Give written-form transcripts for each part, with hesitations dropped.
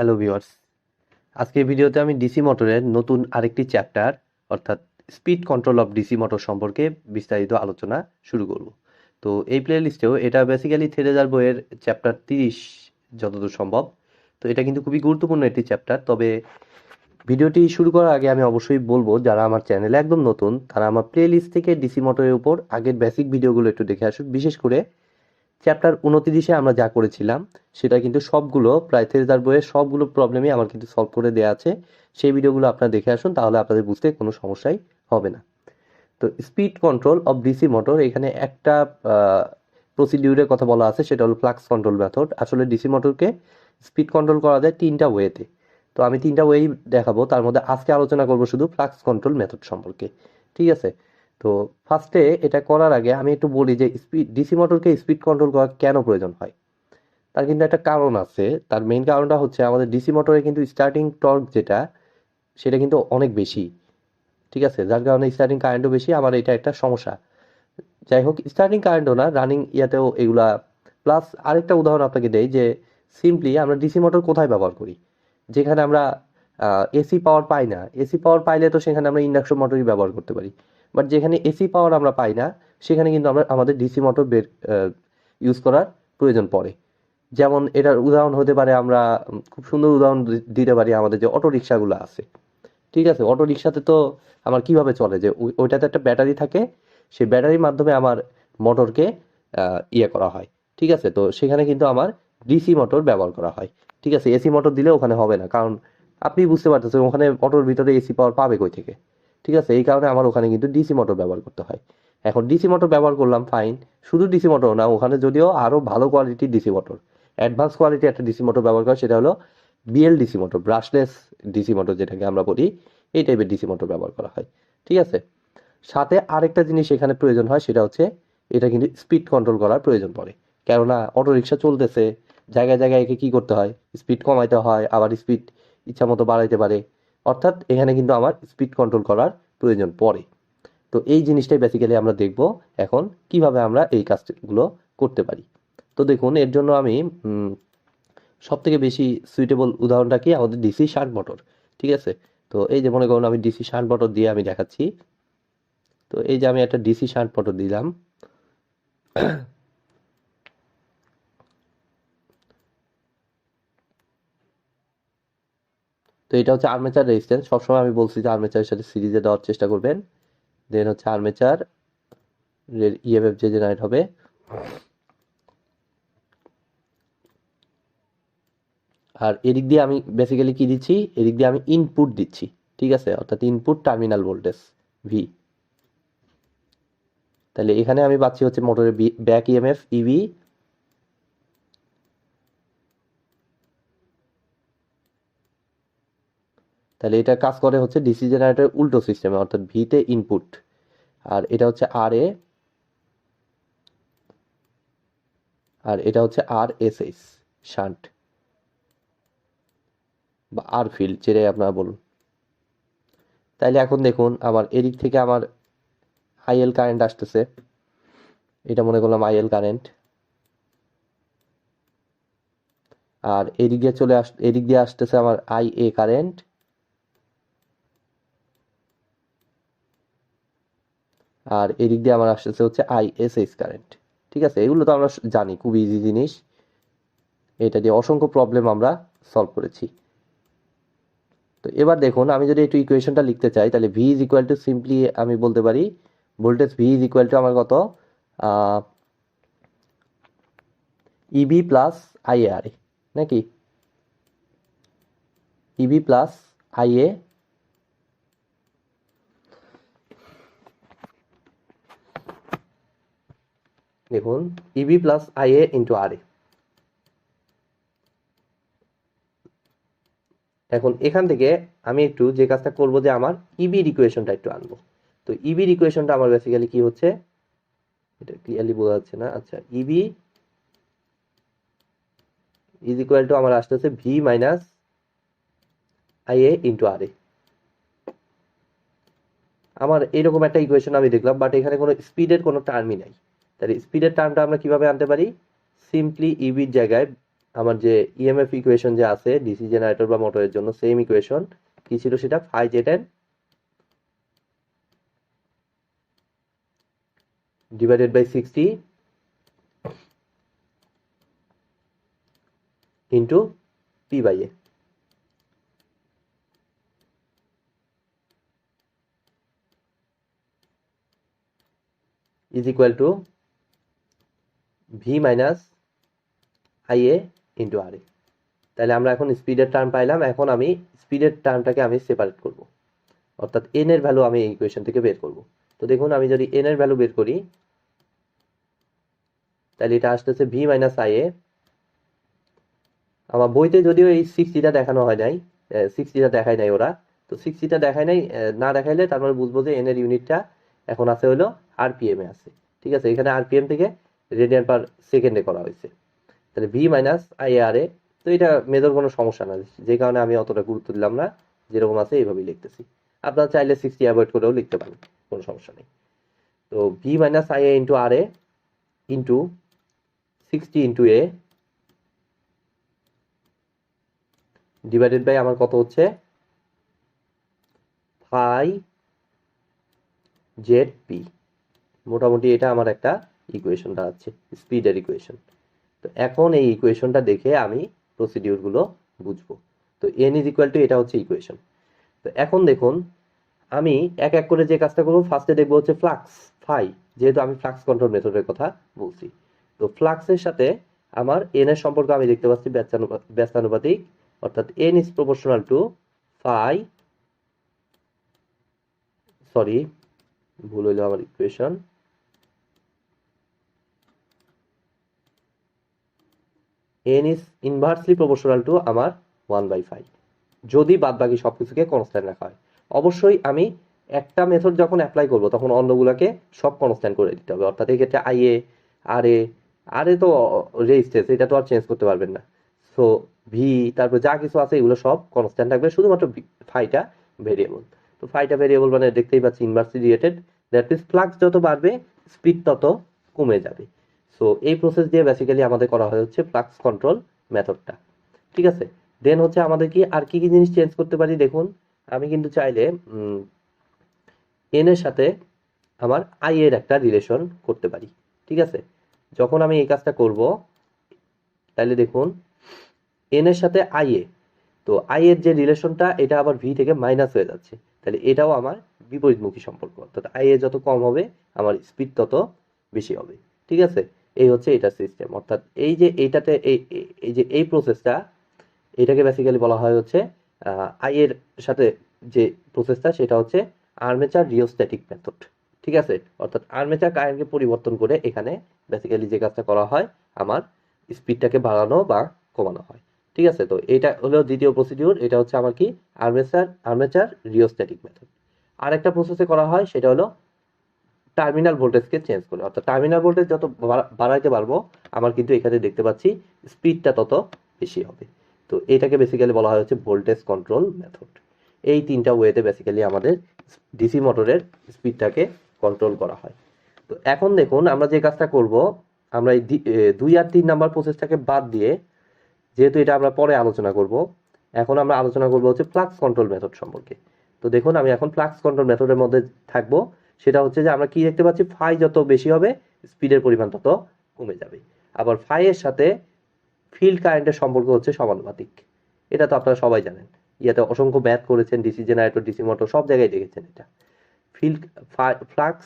Hello viewers, আজকের ভিডিওতে আমি ডিসি মোটরের নতুন আরেকটি চ্যাপ্টার অর্থাৎ speed control of DC motor সম্পর্কে বিস্তারিত আলোচনা শুরু করব। তো এই প্লে লিস্টেও এটা বেসিক্যালি থেরেজার বইয়ের চ্যাপ্টার 30 যতদূর সম্ভব। তো এটা কিন্তু খুবই গুরুত্বপূর্ণ একটি চ্যাপ্টার। তবে ভিডিওটি শুরু করার আগে আমি অবশ্যই বলবো, যারা আমার চ্যানেলে একদম নতুন তারা আমার প্লে লিস্ট থেকে ডিসি মোটরের উপর আগের বেসিক ভিডিওগুলো একটু দেখে আসুন। বিশেষ করে চ্যাপ্টার 29-এ আমরা যা করেছিলাম সেটা কিন্তু সবগুলো প্রায় থেরেজার বইয়ের সবগুলো প্রবলেমই আমার কিন্তু সলভ করে দেওয়া আছে। সেই ভিডিওগুলো আপনারা দেখে আসুন, তাহলে আপনাদের বুঝতে কোনো সমস্যাই হবে না। তো speed control of DC motor, এখানে একটা প্রসিডিউরের কথা বলা আছে, সেটা হলো ফ্লাক্স কন্ট্রোল মেথড। আসলে ডিসি মোটরকে স্পিড কন্ট্রোল করা যায় 3টা ওয়েতে। তো আমি 3টা ওয়েই দেখাবো, তার মধ্যে আজকে আলোচনা করব শুধু ফ্লাক্স কন্ট্রোল মেথড সম্পর্কে। ঠিক আছে? তো ফার্স্টে এটা করার আগে আমি একটু বলি যে ডিসি মোটরকে স্পিড কন্ট্রোল করা কেন প্রয়োজন হয়। তার কিন্তু একটা কারণ আছে। তার মেইন কারণটা হচ্ছে আমাদের ডিসি মোটরে কিন্তু স্টার্টিং টর্ক যেটা, সেটা কিন্তু অনেক বেশি। ঠিক আছে? যার কারণে স্টার্টিং কারেন্টও বেশি। আমার এটা একটা সমস্যা। যাই হোক, স্টার্টিং কারেন্টও না, রানিং ইয়াতেও এগুলা। প্লাস আরেকটা উদাহরণ আপনাকে দেই যে সিম্পলি আমরা ডিসি মোটর কোথায় ব্যবহার করি, যেখানে আমরা এসি পাওয়ার পাই না। এসি পাওয়ার পাইলে তো সেখানে আমরা ইন্ডাকশন মোটরই ব্যবহার করতে পারি। বাট যেখানে এসি পাওয়ার আমরা পাই না, সেখানে কিন্তু আমরা আমাদের ডিসি মোটর ইউজ করার প্রয়োজন পড়ে। যেমন এটার উদাহরণ হতে পারে, আমরা খুব সুন্দর উদাহরণ দিতে পারি, আমাদের যে অটো রিক্সাগুলো আছে। ঠিক আছে? অটো রিক্সাতে তো আমার কিভাবে চলে, যে ওইটাতে একটা ব্যাটারি থাকে, সেই ব্যাটারির মাধ্যমে আমার মোটরকে ইয়ে করা হয়। ঠিক আছে? তো সেখানে কিন্তু আমার ডিসি মোটর ব্যবহার করা হয়। ঠিক আছে? এসি মোটর দিলে ওখানে হবে না, কারণ আপনি বুঝতে পারতেছেন ওখানে অটোর ভিতরে এসি পাওয়ার পাবে কই থেকে। ঠিক আছে? এই কারণে আমার ওখানে কিন্তু ডিসি মোটর ব্যবহার করতে হয়। এখন ডিসি মোটর ব্যবহার করলাম, ফাইন। শুধু ডিসি মোটর না, ওখানে যদিও আরো ভালো কোয়ালিটির ডিসি মোটর, অ্যাডভান্স কোয়ালিটি একটা ডিসি মোটর ব্যবহার করে, সেটা হলো BLDC motor, brushless DC motor যেটাকে আমরা বলি, এই টাইপের ডিসি মোটর ব্যবহার করা হয়। ঠিক আছে? সাথে আরেকটা জিনিস এখানে প্রয়োজন হয়, সেটা হচ্ছে এটা কিন্তু স্পিড কন্ট্রোল করার প্রয়োজন পড়ে। কেননা অটো রিক্সা চলতেছে, জায়গায় জায়গায় একে কি করতে হয়, স্পিড কমাইতে হয়, আবার স্পিড ইচ্ছা মতো বাড়াইতে পারে। অর্থাৎ এখানে কিন্তু আমার স্পিড কন্ট্রোল করার প্রয়োজন পড়ে। তো এই জিনিসটাই বেসিক্যালি আমরা দেখব এখন, কিভাবে আমরা এই কাজগুলো করতে পারি। তো দেখুন, এর জন্য আমি সব থেকে বেশি সুইটেবল উদাহরণটা কি, আমাদের ডিসি শান্ট মোটর। ঠিক আছে? তো এই যে মনে করুন আমি ডিসি শান্ট মোটর দিয়ে আমি দেখাচ্ছি। তো এই যে আমি একটা ডিসি শান্ট মোটর দিলাম। তো এটা হচ্ছে আর্মেচার রেজিস্ট্যান্স। সবসময় আমি বলছি যে আর্মেচারের সাথে সিরিজে দেওয়ার চেষ্টা করবেন। দেন হচ্ছে আর্মেচার ইএমএফ যে জেনারেট হবে। আর এদিক দিয়ে আমি বেসিক্যালি কি দিচ্ছি, এদিক দিয়ে আমি ইনপুট দিচ্ছি। ঠিক আছে? অর্থাৎ ইনপুট টার্মিনাল ভোল্টেজ ভি। তাহলে এখানে আমি পাচ্ছি হচ্ছে মোটরের ব্যাক ইএমএফ ইভি, তাহলে এটা কাজ করে হচ্ছে ডিসি জেনারেটরের উল্টো সিস্টেমে, অর্থাৎ ভিতে ইনপুট, আর এটা হচ্ছে আর এ, আর এটা হচ্ছে আর এস এস শান্ট বা আর ফিল্ড, যেটাই আপনারা বলুন। তাইলে এখন দেখুন আমার এদিক থেকে আমার আইএল কারেন্ট আসতেছে, এটা মনে করলাম আইএল কারেন্ট। আর এদিক দিয়ে এদিক দিয়ে আসতেছে আমার আই এ কারেন্ট। আর এদিক দিয়ে আমার আসতেছে হচ্ছে আই এস এস কারেন্ট। ঠিক আছে? এগুলো তো আমরা জানি, খুব ইজি জিনিস। এটা দিয়ে অসংখ্য প্রবলেম আমরা সলভ করেছি। তো এবার দেখুন, আমি যদি একটু ইকুয়েশনটা লিখতে চাই, তাহলে V is equal two, simply আমি বলতে পারি voltage V is equal two আমার কত, ইবি প্লাস আইএ আর এ, নাকি ইবি প্লাস আইএ, দেখুন ইবি প্লাস আইএ ইন্টু আর এ। এখন এখান থেকে আমি একটু যে কাজটা করব, যে আমার ইবির ইকুয়েশনটা একটু আনবো। তো ইবির ইকুয়েশনটা আমার বেসিক্যালি কি হচ্ছে, এটা ক্লিয়ারলি বোঝা যাচ্ছে না। আচ্ছা, ইবি ইজ ইকুয়াল টু আমার আসতেছে V minus IA into R এ। আমার এরকম একটা ইকুয়েশন আমি দেখলাম, বাট এখানে কোনো স্পিডের কোনো টার্মই নাই। তাহলে স্পিডের টার্মটা আমরা কিভাবে আনতে পারি, সিম্পলি ইবির জায়গায় আমার যে ইএমএফ ইকুয়েশন যে আছে ডিসি জেনারেটর বা মোটরের জন্য সেম ইকুয়েশন কি ছিল সেটা phi Z N divided by 60 into P by A is equal to V minus I A into R A. তাহলে আমরা এখন স্পিডের টার্ম পাইলাম, এখন আমি স্পিডের টার্মটাকে আমি সেপারেট করব, অর্থাৎ এন এর ভ্যালু আমি এই ইকুয়েশন থেকে বের করব। তো দেখুন আমি যদি এন এর ভ্যালু বের করি তাহলে এটা আসতেছে ভি মাইনাস আই এ। আমার বইতে যদিও এই 60টা দেখানো হয় নাই, 60টা দেখায় নাই ওরা, তো 60টা দেখায় নাই, না দেখাইলে তারপরে বুঝবো যে এন এর ইউনিটটা এখন আছে হলো আরপিএম এ আছে। ঠিক আছে, এখানে আরপিএম থেকে রেডিয়ান পার সেকেন্ডে করা হয়েছে। তাহলে ভি মাইনাস আই আর এ, তো এটা মেজর কোনো সমস্যা না, যে কারণে আমি অতটা গুরুত্ব দিলাম না, যেরকম আছে এইভাবেই লিখতেছি। আপনারা চাইলে 60 অ্যাভয়েড করেও লিখতে পারেন, কোনো সমস্যা নেই। তো V minus I A into R A into 60 into A divided by আমার কত হচ্ছে ফাই জেড পি। মোটামুটি এটা আমার একটা ইকুয়েশন দাঁড়াচ্ছে, স্পিডের ইকুয়েশন। তো এখন এই ইকুয়েশনটা দেখে আমি প্রসিডিউরগুলো বুঝবো। তো এন ইজ ইকুয়াল টু, এটা হচ্ছে ইকুয়েশন। তো এখন দেখুন আমি এক এক করে যে কাজটা করবো, ফার্স্টে দেখবো হচ্ছে ফ্লাক্স ফাই, যেহেতু আমি ফ্লাক্স কন্ট্রোল মেথডের কথা বলছি। তো ফ্লাক্সের সাথে আমার এন এর সম্পর্ক আমি দেখতে পাচ্ছি ব্যস্তানুপাতিক, অর্থাৎ N is proportional to phi, sorry ভুল হইলো আমার equation, N is inversely proportional to আমার 1/5, যদি বাদ বাকি সব কিছুকে কনস্ট্যান্ট রাখা হয়। অবশ্যই আমি একটা মেথড যখন অ্যাপ্লাই করব তখন অন্যগুলোকে সব কনস্ট্যান্ট করে দিতে হবে, অর্থাৎ এই ক্ষেত্রে আই এ আর এ, আর এ তো রেজিস্ট্যান্স, এটা তো আর চেঞ্জ করতে পারবেন না। সো ভি তারপর যা কিছু আছে এগুলো সব কনস্ট্যান্ট থাকবে, শুধুমাত্র ফাইটা ভেরিয়েবল। তো ফাইটা ভেরিয়েবল মানে দেখতেই পাচ্ছি inversely related, that means flux যত বাড়বে স্পিড তত কমে যাবে। সো এই প্রসেস দিয়ে বেসিক্যালি আমাদের করা হয় হচ্ছে ফ্লাক্স কন্ট্রোল মেথডটা। ঠিক আছে, দেন হচ্ছে আমাদের কি আর কি কি জিনিস চেঞ্জ করতে পারি দেখুন, আমি কিন্তু চাইলে এন এর সাথে আমার আই এর একটা রিলেশন করতে পারি। ঠিক আছে, যখন আমি এই কাজটা করব তাহলে দেখুন এন এর সাথে আই এ, তো আই এর যে রিলেশনটা এটা আবার ভি থেকে মাইনাস হয়ে যাচ্ছে, তাহলে এটাও আমার বিপরীতমুখী সম্পর্ক, অর্থাৎ আই এ যত কম হবে আমার স্পিড তত বেশি হবে। ঠিক আছে, এই হচ্ছে এটা সিস্টেম, অর্থাৎ এই যে এইটাতে এই যে এই প্রসেসটা, এটাকে বেসিক্যালি বলা হয় হচ্ছে আই এর সাথে যে প্রসেসটা সেটা হচ্ছে আর্মেচার রিওস্ট্যাটিক মেথড। ঠিক আছে, অর্থাৎ আর্মেচার কারেন্টকে পরিবর্তন করে এখানে বেসিক্যালি যে কাজটা করা হয় আমার স্পিডটাকে বাড়ানো বা কমানো হয়। ঠিক আছে, তো এটা হলো দ্বিতীয় প্রসিডিউর, এটা হচ্ছে আমার কি আর্মেচার রিওস্ট্যাটিক মেথড। আর একটা প্রসেসে করা হয় সেটা হলো টার্মিনাল ভোল্টেজকে চেঞ্জ করে, অর্থাৎ টার্মিনাল ভোল্টেজ যত বাড়াইতে পারবো আমার কিন্তু এখানে দেখতে পাচ্ছি স্পিডটা তত বেশি হবে। তো এটাকে বেসিক্যালি বলা হয় হচ্ছে ভোল্টেজ কন্ট্রোল মেথড। এই তিনটা ওয়েতে বেসিক্যালি আমাদের ডিসি মোটরের স্পিডটাকে কন্ট্রোল করা হয়। তো এখন দেখুন আমরা যে কাজটা করব, আমরা এই 2 আর 3 নাম্বার প্রসেসটাকে বাদ দিয়ে, যেহেতু এটা আমরা পরে আলোচনা করব, এখন আমরা আলোচনা করব হচ্ছে ফ্লাক্স কন্ট্রোল মেথড সম্পর্কে। তো দেখুন আমি এখন ফ্লাক্স কন্ট্রোল মেথডের মধ্যে থাকবো, সেটা হচ্ছে যে আমরা কি দেখতে পাচ্ছি ফাই যত বেশি হবে স্পিডের পরিমাণ তত কমে যাবে। আবার ফাই এর সাথে ফিল্ড কারেন্টের সম্পর্ক হচ্ছে সমানুপাতিক, এটা তো আপনারা সবাই জানেন, ইয়াতে অসংখ্য ম্যাথ করেছেন, ডিসি জেনারেটর ডিসি মোটর সব জায়গায় দেখেছেন এটা। ফিল্ড ফ্লাক্স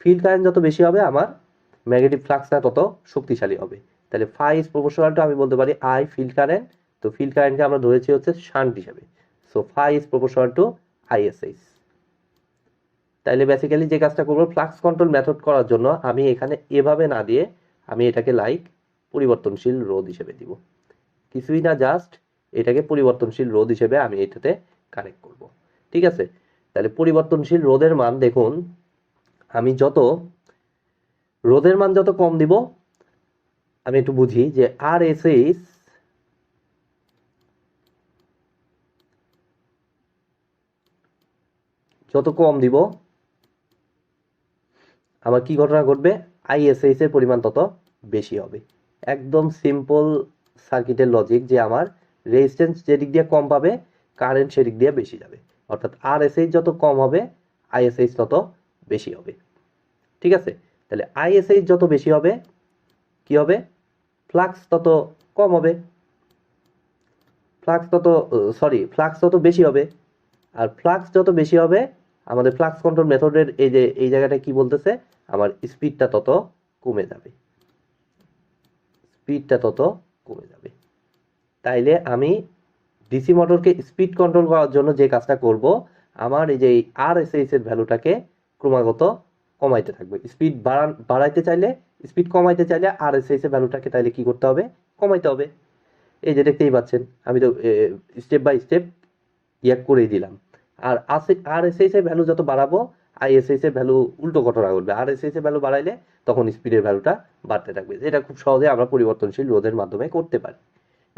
ফিল্ড কারেন্ট যত বেশি হবে আমার ম্যাগনেটিক ফ্লাক্সটা তত শক্তিশালী হবে। তাহলে ফাই ইজ প্রপোর্শনাল টু, আমি বলতে পারি আই ফিল্ড কারেন্ট, তো ফিল্ড কারেন্টকে আমরা ধরেছি হচ্ছে শান্ট হিসাবে, so phi is proportional to ISH. তাইলে বেসিক্যালি যে কাজটা করবো ফ্লাক্স কন্ট্রোল মেথড করার জন্য আমি এখানে এভাবে না দিয়ে আমি এটাকে লাইক পরিবর্তনশীল রোধ হিসেবে দিব, কিছুই না, জাস্ট এটাকে পরিবর্তনশীল রোধ হিসেবে আমি এটাতে কানেক্ট করব। ঠিক আছে, তাহলে পরিবর্তনশীল রোধের মান দেখুন, আমি যত রোধের মান যত কম দিব, আমি একটু বুঝি যে আর এস এইচ যত কম দিব আমার কি ঘটনা ঘটবে, আইএসএইচ এর পরিমাণ তত বেশি হবে। একদম সিম্পল সার্কিটের লজিক যে আমার রেজিস্ট্যান্স যেদিক দিয়ে কম পাবে কারেন্ট সেদিক দিয়ে বেশি যাবে, অর্থাৎ আরএসএইচ যত কম হবে আইএসএইচ তত বেশি হবে। ঠিক আছে, তাহলে আইএসএইচ যত বেশি হবে কি হবে, ফ্লাক্স তত কম হবে, ফ্লাক্স তত বেশি হবে। আর ফ্লাক্স যত বেশি হবে আমাদের ফ্লাক্স কন্ট্রোল মেথডের এই যে এই জায়গাটা কি বলতেছে, আমার স্পিডটা তত কমে যাবে, স্পিডটা তত কমে যাবে। তাইলে আমি ডিসি মোটরকে স্পিড কন্ট্রোল করার জন্য যে কাজটা করব, আমার এই যে আরএসএইচ এর ভ্যালুটাকে ক্রমাগত কমাইতে থাকবে। স্পিড বাড়াইতে চাইলে, স্পিড কমাইতে চাইলে আরএসএইচ এর ভ্যালুটাকে তাইলে কি করতে হবে, কমাইতে হবে। এই যে দেখতেই পাচ্ছেন আমি তো স্টেপ বাই স্টেপ ইয়া করেই দিলাম। আর আরএসএইচ এর ভ্যালু যত বাড়াবো আইএসএইচ এর ভ্যালু উল্টো ঘটনা ঘটবে, আরএসএইচ এর ভ্যালু বাড়াইলে তখন স্পিডের ভ্যালুটা বাড়তে থাকবে, যেটা খুব সহজে আমরা পরিবর্তনশীল রোধের মাধ্যমে করতে পারি।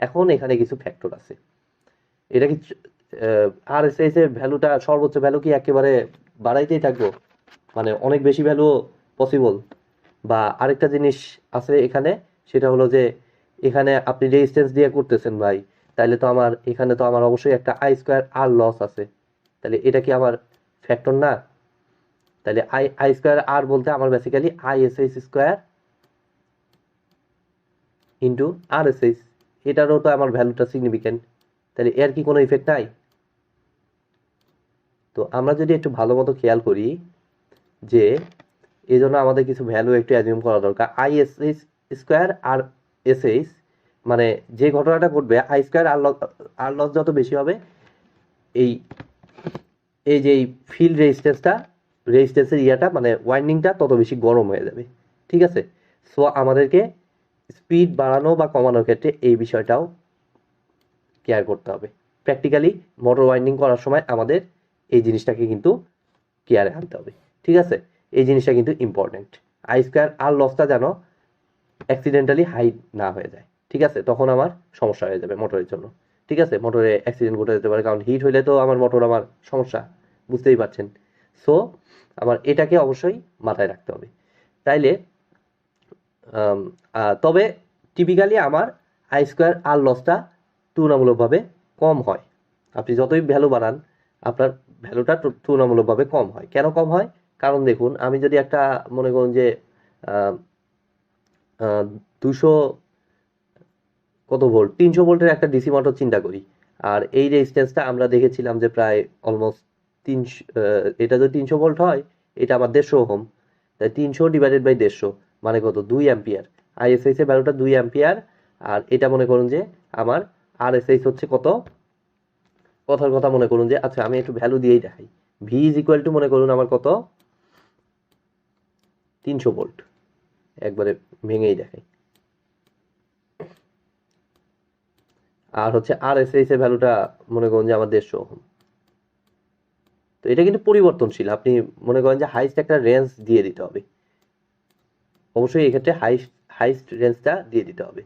এখন এখানে কিছু ফ্যাক্টর আছে, এটা কি আরএসএইচ এর ভ্যালুটা সর্বোচ্চ ভ্যালু কি একেবারে বাড়াইতেই থাকবো, মানে অনেক বেশি ভ্যালু পসিবল? বা আরেকটা জিনিস আছে এখানে, সেটা হলো যে এখানে আপনি রেজিস্ট্যান্স দিয়ে করতেছেন ভাই, তাহলে তো আমার এখানে তো আমার অবশ্যই একটা আই স্কোয়ার আর লস আছে, তাহলে এটা কি আমার ফ্যাক্টর না? তাহলে আই আই স্কোয়ার আর বলতে আমার বেসিক্যালি আইএসএইচ স্কোয়ার ইন্টু আরএসএইচ, এটারও তো আমার ভ্যালুটা সিগনিফিকেন্ট, তাহলে এর কি কোনো ইফেক্ট নাই? তো আমরা যদি একটু ভালো মতো খেয়াল করি যে এই জন্য আমাদের কিছু ভ্যালু একটু অ্যাজিউম করা দরকার। আইএসএইচ স্কোয়ার আর এসএইচ, মানে যে ঘটনাটা ঘটবে আই স্কোয়ার আর লস যত বেশি হবে এই এই যে ফিল্ড রেজিস্ট্যান্সের ইয়াটা মানে ওয়াইন্ডিংটা তত বেশি গরম হয়ে যাবে। ঠিক আছে, সো আমাদেরকে স্পিড বাড়ানো বা কমানোর ক্ষেত্রে এই বিষয়টাও কেয়ার করতে হবে। প্র্যাকটিক্যালি মোটর ওয়াইন্ডিং করার সময় আমাদের এই জিনিসটাকে কিন্তু কেয়ারে আনতে হবে। ঠিক আছে, এই জিনিসটা কিন্তু ইম্পর্টেন্ট, আই স্কোয়ার আর লসটা যেন অ্যাক্সিডেন্টালি হাই না হয়ে যায়। ঠিক আছে, তখন আমার সমস্যা হয়ে যাবে মোটরের জন্য। ঠিক আছে, মোটরে অ্যাক্সিডেন্ট ঘটে যেতে পারে, কারণ হিট হইলে তো আমার মোটর আমার সমস্যা, বুঝতেই পারছেন। সো আমার এটাকে অবশ্যই মাথায় রাখতে হবে। তাইলে তবে টিপিক্যালি আমার আই স্কোয়ার আর লসটা তুলনামূলকভাবে কম হয়। আপনি যতই ভ্যালু বাড়ান আপনার ভ্যালুটা তুলনামূলকভাবে কম হয়। কেন কম হয়? কারণ দেখুন আমি যদি একটা মনে করুন যে 200 কত ভোল্ট, 300 ভোল্টের একটা ডিসি মোটর চিন্তা করি, আর এই রেজিস্ট্যান্সটা আমরা দেখেছিলাম যে প্রায় অলমোস্ট 300, এটা যদি 300 ভোল্ট হয় এটা আবার 150 ওহম, তাই 300 ডিভাইডেড বাই 150 মানে কত, 2 অ্যাম্পিয়ার। আইএসএইচ এর ভ্যালুটা 2 অ্যাম্পিয়ার, আর এটা মনে করুন যে আমার আরএসএইচ হচ্ছে কত, কথার কথা মনে করুন যে, আচ্ছা আমি একটু ভ্যালু দিয়েই দেখাই, ভি ইজ ইকুয়াল টু মনে করুন আমার কত, 300 ভোল্ট, একবারে ভেঙেই দেখাই। আর হচ্ছে আরএসএইচ এর ভ্যালুটা মনে করুন যে আমার 150 ওহম। তো এটা কিন্তু পরিবর্তনশীল, আপনি মনে করেন যে হাইস্ট একটা রেঞ্জ দিয়ে দিতে হবে, অবশ্যই এক্ষেত্রে হাইস্ট রেঞ্জটা দিয়ে দিতে হবে,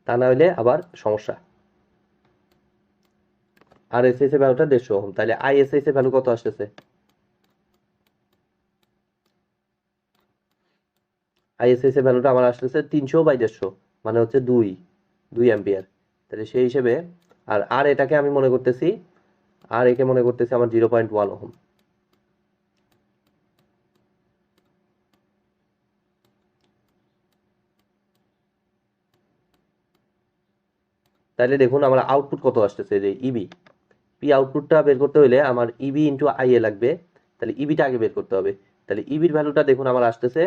তা না হলে আবার সমস্যা। আর এসএস এর ভ্যালুটা 150 ওহম, তাহলে আইএসএস এর ভ্যালু কত আসতেছে, আইএসএস এর ভ্যালুটা আমার আসতেছে 300 বাই 150 মানে হচ্ছে 2 অ্যাম্পিয়ার। তাহলে সেই হিসেবে আর আর এটাকে আমি মনে করতেছি, আর একে মনে করতেছি আমার 0.1 ওহম। তাহলে দেখুন আমার আউটপুট কত আসতেছে, যে ইবি, পি আউটপুটটা বের করতে হলে আমার ইবি ইন্টু আইএ লাগবে, তাহলে ইবিটা আগে বের করতে হবে। তাহলে ইবির ভ্যালুটা দেখুন আমার আসতেছে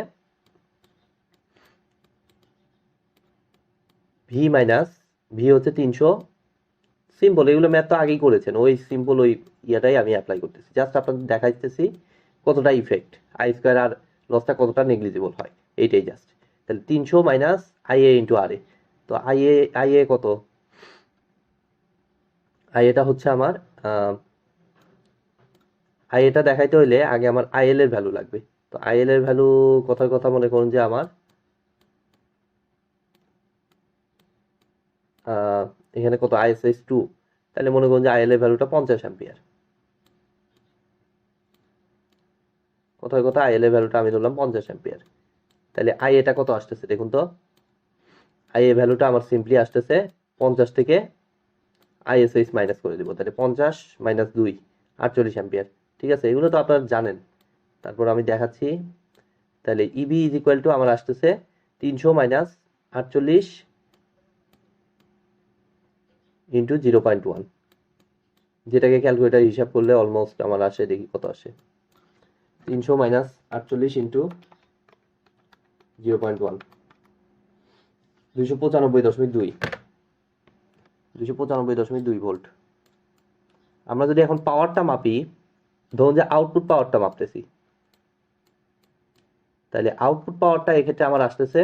ভি মাইনাস, ভি হচ্ছে 300, সিম্পল, এগুলো ম্যাথ তো আগেই করেছেন, ওই সিম্পল ওই ইয়াটাই আমি অ্যাপ্লাই করতেছি, জাস্ট আপনাদের দেখাইতেছি কতটা ইফেক্ট, আই স্কোয়ার আর লসটা কতটা নেগলিজিবল হয়, এইটাই জাস্ট। তাহলে 300 মাইনাস আইএ ইন্টু আর এ, তো আইএ কত, আইএটা হচ্ছে আমার আইএটা দেখাইতে হইলে আগে আমার আইএল এর ভ্যালু লাগবে। তো আইএল এর ভ্যালু কথার কথা মনে করুন যে আমার এখানে কত, আইএসএস 2, তাহলে মনে করুন যে আইএল এর ভ্যালুটা 50 অ্যাম্পিয়ার। কথার কথা আইএল এর ভ্যালুটা আমি ধরলাম 50 অ্যাম্পিয়ার, তাহলে আই এটা কত আসতেছে দেখুন তো, আইএ ভ্যালুটা আমার সিম্পলি আসতেছে 50 থেকে আইএসএইচ মাইনাস করে দিব, তাহলে 50 মাইনাস 2 48 অ্যাম্পিয়ার। ঠিক আছে, এগুলো তো আপনারা জানেন, তারপর আমি দেখাচ্ছি। তাহলে ইবি ইজ ইকুয়াল টু আমার আসতেছে 300 মাইনাস 48 ইন্টু 0.1, যেটাকে ক্যালকুলেটার হিসাব করলে অলমোস্ট আমার আসে, দেখি কত আসে, 300 মাইনাস 48 ইন্টু 0.1, 295.2, 295.2 ভোল্ট। আমরা যদি এখন পাওয়ারটা মাপি, ধরুন যে আউটপুট পাওয়ারটা মাপতেছি, তাহলে আউটপুট পাওয়ারটা এক্ষেত্রে আমার আসতেছে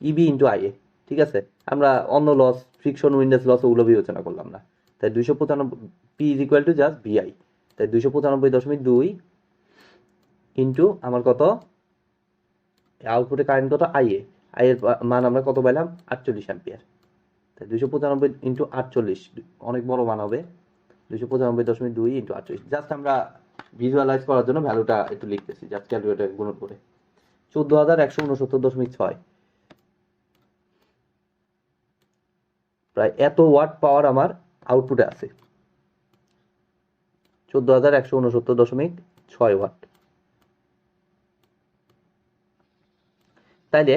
ইবি ইন্টু আইএ। ঠিক আছে, আমরা অন্য লস, ফ্রিকশন, উইন্ডেজ লস ওগুলো বিবেচনা করলাম না। তাই 295 P is equal to just VI, তাই 295.2 ইন্টু আমার কত, আউটপুটে কারেন্ট কত, আইএ, আইএর মান আমরা কত পাইলাম, 48 অ্যাম্পিয়ার। তাই 295 ইন্টু 48 অনেক বড় মান হবে, 295.2 ইন্টু 48। জাস্ট আমরা ভিজুয়ালাইজ করার জন্য ভ্যালুটা একটু লিখতেছি, জাস্ট ক্যালকুলেটর গুণন করে 14,169.6, প্রায় এত ওয়াট পাওয়ার আমার আউটপুটে আছে, 14,169.6 ওয়াট। তাইলে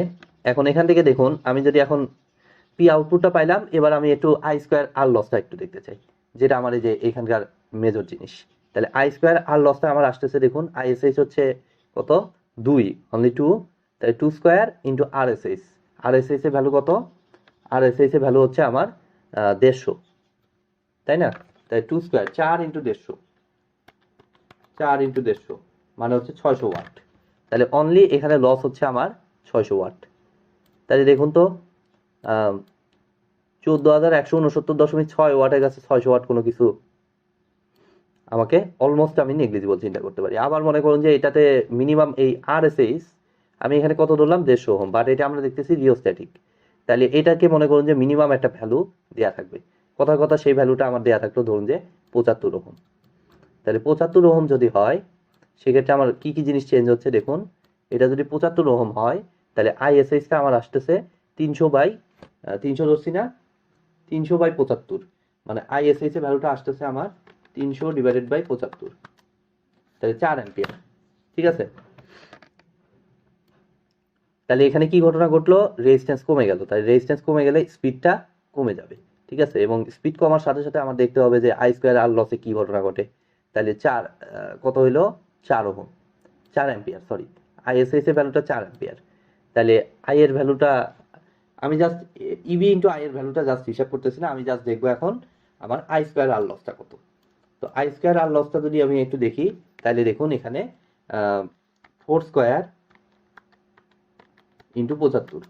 এখন এখান থেকে দেখুন, আমি যদি এখন পি আউটপুটটা পাইলাম, এবার আমি একটু আই স্কোয়ার আর লসটা একটু দেখতে চাই, যেটা আমার এই যে এখানকার মেজর জিনিস। তাহলে আই স্কোয়ার আর লসটা আমার আসতেছে, দেখুন আইএসএইচ হচ্ছে কত, 2 অনলি 2, তাই 2 স্কোয়ার ইন্টু আরএসএইচ, আরএসএইচ এর ভ্যালু কত, আরএসএইচ এর ভ্যালু হচ্ছে আমার 150, তাই না? তাই 2 স্কোয়ার 4 ইন্টু 150, 4 ইন্টু 150 মানে হচ্ছে 600 ওয়াট। তাহলে অনলি এখানে লস হচ্ছে আমার 600 ওয়াট। তাহলে দেখুন তো 14,169.6 ওয়াটের কাছে 600 ওয়াট কোনো কিছু, আমাকে অলমোস্ট আমি নেগলিজিবল চিন্তা করতে পারি। আবার মনে করুন যে এটাতে মিনিমাম এই আরএসএইচ আমি এখানে কত ধরলাম, 150 ওহম, বাট এটা আমরা দেখতেছি রিওস্ট্যাটিক, তাহলে এটাকে মনে করুন যে মিনিমাম একটা ভ্যালু দেওয়া থাকবে, কথার কথা সেই ভ্যালুটা আমার দেওয়া থাকলো ধরুন যে 75 ওহম। তাহলে 75 ওহম যদি হয়, সেক্ষেত্রে আমার কি কি জিনিস চেঞ্জ হচ্ছে দেখুন, এটা যদি 75 ওহম হয়, তাহলে আইএসএইচটা আমার আসতেছে 300 ধরছি না, 300/75, মানে আইএসএইচ এর ভ্যালুটা আসতেছে আমার 300/75, তাহলে 4 অ্যাম্পিয়ার। ঠিক আছে, তাহলে এখানে কি ঘটনা ঘটলো, রেজিস্ট্যান্স কমে গেল, তাই রেজিস্ট্যান্স কমে গেলে স্পিডটা কমে যাবে। ঠিক আছে, এবং স্পিড কমার সাথে সাথে আমার দেখতে হবে যে আই স্কোয়ার আর লসে কি ঘটনা ঘটে। তাহলে 4 কত হইলো, 4 ওহম, 4 অ্যাম্পিয়ার, সরি, আইএসএইচ এর ভ্যালুটা 4 অ্যাম্পিয়ার। তাহলে আই এর ভ্যালুটা আমি জাস্ট ইবি ইন্টু আই এর ভ্যালুটা জাস্ট হিসাব করতেছি না, আমি জাস্ট দেখবো এখন আমার আই স্কোয়ার আর লসটা কত। তো আই স্কোয়ার আর লসটা যদি আমি একটু দেখি, তাহলে দেখুন এখানে 4 স্কোয়ার ইন্টু 75,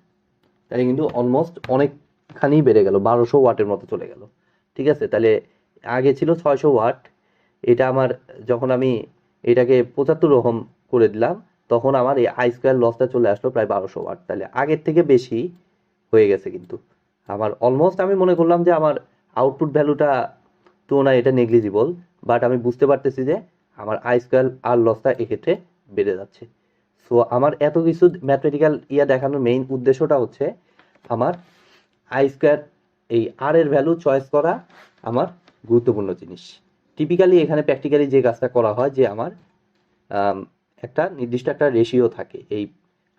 তাহলে কিন্তু অলমোস্ট অনেকখানি বেড়ে গেল, 1200 ওয়াটের মতো চলে গেল। ঠিক আছে, তাহলে আগে ছিল 600 ওয়াট, এটা আমার যখন আমি এটাকে 75 ওহম করে দিলাম, তখন আমার এই আই স্কোয়ার লসটা চলে আসলো প্রায় 1200 ওয়াট, তাহলে আগের থেকে বেশি হয়ে গেছে। কিন্তু আমার অলমোস্ট আমি মনে করলাম যে আমার আউটপুট ভ্যালুটা তুলনায় এটা নেগলিজিবল, বাট আমি বুঝতে পারতেছি যে আমার আই স্কোয়ার আর লসটা এক্ষেত্রে বেড়ে যাচ্ছে। সো আমার এত কিছু ম্যাথমেটিক্যাল দেখানোর মেইন উদ্দেশ্যটা হচ্ছে আমার আই স্কোয়ার এই আর এর ভ্যালু চয়েস করা আমার গুরুত্বপূর্ণ জিনিস। টিপিক্যালি এখানে প্র্যাকটিক্যালি যে কাজটা করা হয়, যে আমার একটা নির্দিষ্ট একটা রেশিও থাকে, এই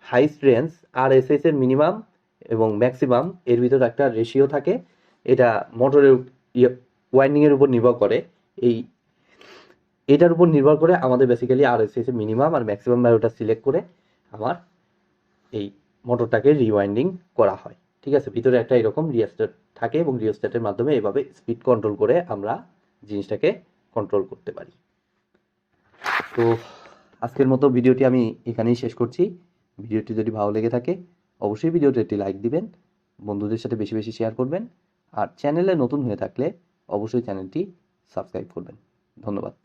হাইস্ট রেঞ্জ আর এস এস এর মিনিমাম এবং ম্যাক্সিমাম এর ভিতর একটা রেশিও থাকে, এটা মোটরের ওয়াইন্ডিং এর উপর নির্ভর করে, এই এটার উপর নির্ভর করে আমাদের বেসিক্যালি আর এস এস এর মিনিমাম আর ম্যাক্সিমাম ভ্যালুটা সিলেক্ট করে আমার এই মোটরটাকে রিওয়াইন্ডিং করা হয়। ঠিক আছে, ভিতরে একটা এরকম রিওস্ট্যাট থাকে এবং রিওস্ট্যাটের মাধ্যমে এভাবে স্পিড কন্ট্রোল করে আমরা জিনিসটাকে কন্ট্রোল করতে পারি। তো আজকের মতো ভিডিওটি আমি এখানেই শেষ করছি। ভিডিওটি যদি ভালো লেগে থাকে অবশ্যই ভিডিওটি একটি লাইক দিবেন, বন্ধুদের সাথে বেশি বেশি শেয়ার করবেন, আর চ্যানেলে নতুন হয়ে থাকলে অবশ্যই চ্যানেলটি সাবস্ক্রাইব করবেন। ধন্যবাদ।